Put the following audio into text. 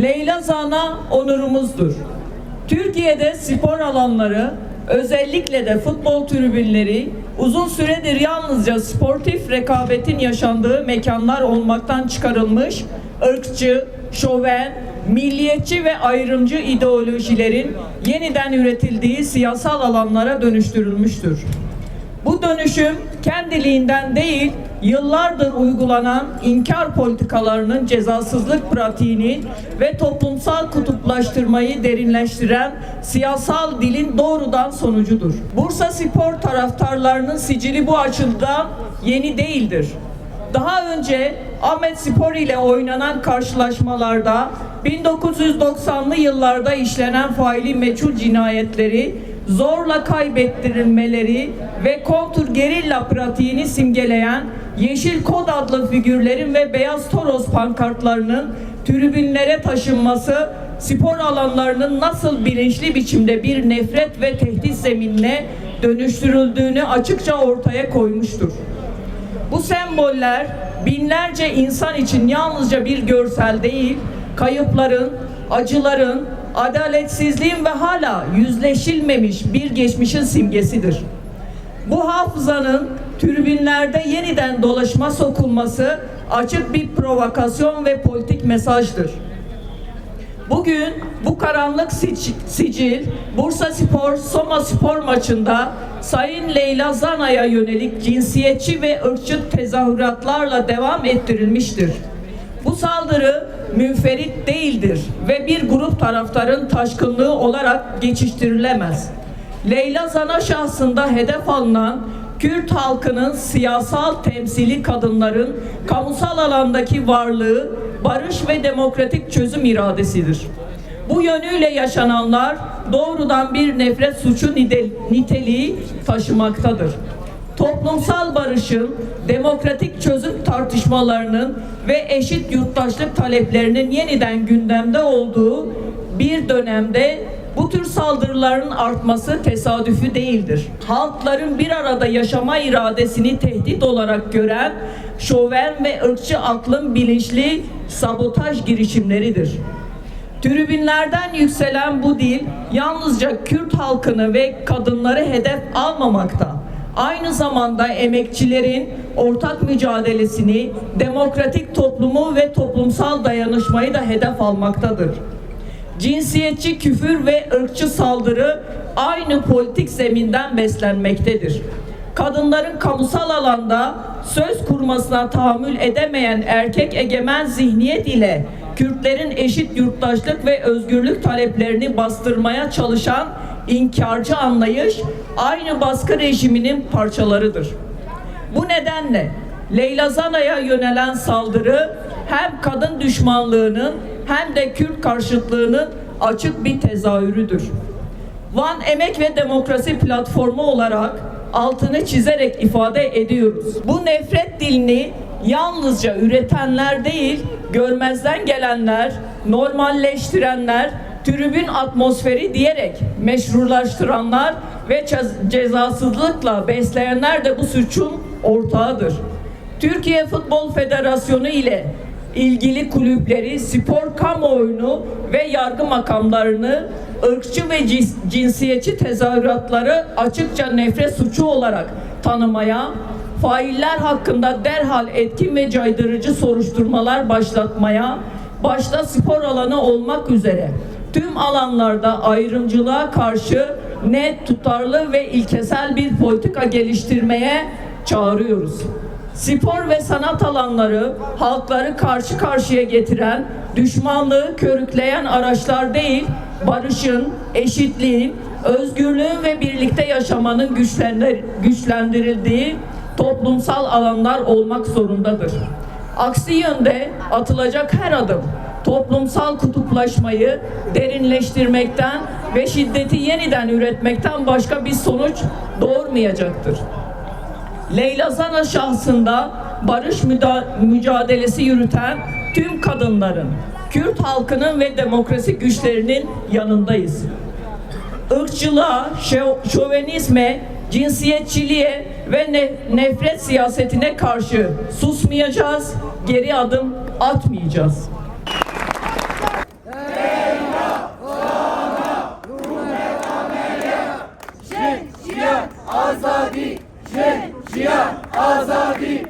Leyla Zana onurumuzdur. Türkiye'de spor alanları, özellikle de futbol tribünleri uzun süredir yalnızca sportif rekabetin yaşandığı mekanlar olmaktan çıkarılmış, ırkçı, şoven, milliyetçi ve ayrımcı ideolojilerin yeniden üretildiği siyasal alanlara dönüştürülmüştür. Bu dönüşüm kendiliğinden değil, yıllardır uygulanan inkar politikalarının cezasızlık pratiğini ve toplumsal kutuplaştırmayı derinleştiren siyasal dilin doğrudan sonucudur. Bursaspor taraftarlarının sicili bu açıdan yeni değildir. Daha önce Ahmetspor ile oynanan karşılaşmalarda 1990'lı yıllarda işlenen faili meçhul cinayetleri, zorla kaybettirilmeleri ve kontrgerilla pratiğini simgeleyen Yeşil Kod adlı figürlerin ve Beyaz Toros pankartlarının tribünlere taşınması, spor alanlarının nasıl bilinçli biçimde bir nefret ve tehdit zeminine dönüştürüldüğünü açıkça ortaya koymuştur. Bu semboller binlerce insan için yalnızca bir görsel değil, kayıpların, acıların, adaletsizliğin ve hala yüzleşilmemiş bir geçmişin simgesidir. Bu hafızanın tribünlerde yeniden dolaşıma sokulması açık bir provokasyon ve politik mesajdır. Bugün bu karanlık sicil Bursaspor-Somaspor maçında Sayın Leyla Zana'ya yönelik cinsiyetçi ve ırkçı tezahüratlarla devam ettirilmiştir. Bu saldırı münferit değildir ve bir grup taraftarın taşkınlığı olarak geçiştirilemez. Leyla Zana şahsında hedef alınan Kürt halkının siyasal temsili kadınların kamusal alandaki varlığı barış ve demokratik çözüm iradesidir. Bu yönüyle yaşananlar doğrudan bir nefret suçu niteliği taşımaktadır. Toplumsal barışın, demokratik çözüm tartışmalarının ve eşit yurttaşlık taleplerinin yeniden gündemde olduğu bir dönemde bu tür saldırıların artması tesadüfi değildir. Halkların bir arada yaşama iradesini tehdit olarak gören şoven ve ırkçı aklın bilinçli sabotaj girişimleridir. Tribünlerden yükselen bu dil yalnızca Kürt halkını ve kadınları hedef almamakta, aynı zamanda emekçilerin ortak mücadelesini, demokratik toplumu ve toplumsal dayanışmayı da hedef almaktadır. Cinsiyetçi küfür ve ırkçı saldırı aynı politik zeminden beslenmektedir. Kadınların kamusal alanda söz kurmasına tahammül edemeyen erkek egemen zihniyet ile Kürtlerin eşit yurttaşlık ve özgürlük taleplerini bastırmaya çalışan inkarcı anlayış aynı baskı rejiminin parçalarıdır. Bu nedenle Leyla Zana'ya yönelen saldırı hem kadın düşmanlığının hem de Kürt karşıtlığının açık bir tezahürüdür. Van Emek ve Demokrasi Platformu olarak altını çizerek ifade ediyoruz. Bu nefret dilini yalnızca üretenler değil, görmezden gelenler, normalleştirenler, tribün atmosferi diyerek meşrulaştıranlar ve cezasızlıkla besleyenler de bu suçun ortağıdır. Türkiye Futbol Federasyonu ile ilgili kulüpleri, spor kamuoyunu ve yargı makamlarını ırkçı ve cinsiyetçi tezahüratları açıkça nefret suçu olarak tanımaya, failler hakkında derhal etkin ve caydırıcı soruşturmalar başlatmaya, başta spor alanı olmak üzere tüm alanlarda ayrımcılığa karşı net, tutarlı ve ilkesel bir politika geliştirmeye çağırıyoruz. Spor ve sanat alanları halkları karşı karşıya getiren, düşmanlığı körükleyen araçlar değil, barışın, eşitliğin, özgürlüğün ve birlikte yaşamanın güçlendirildiği toplumsal alanlar olmak zorundadır. Aksi yönde atılacak her adım toplumsal kutuplaşmayı derinleştirmekten ve şiddeti yeniden üretmekten başka bir sonuç doğurmayacaktır. Leyla Zana şahsında barış mücadelesi yürüten tüm kadınların, Kürt halkının ve demokrasi güçlerinin yanındayız. Irkçılığa, şövenizme, cinsiyetçiliğe ve nefret siyasetine karşı susmayacağız, geri adım atmayacağız. Azadi, azadi, azadi,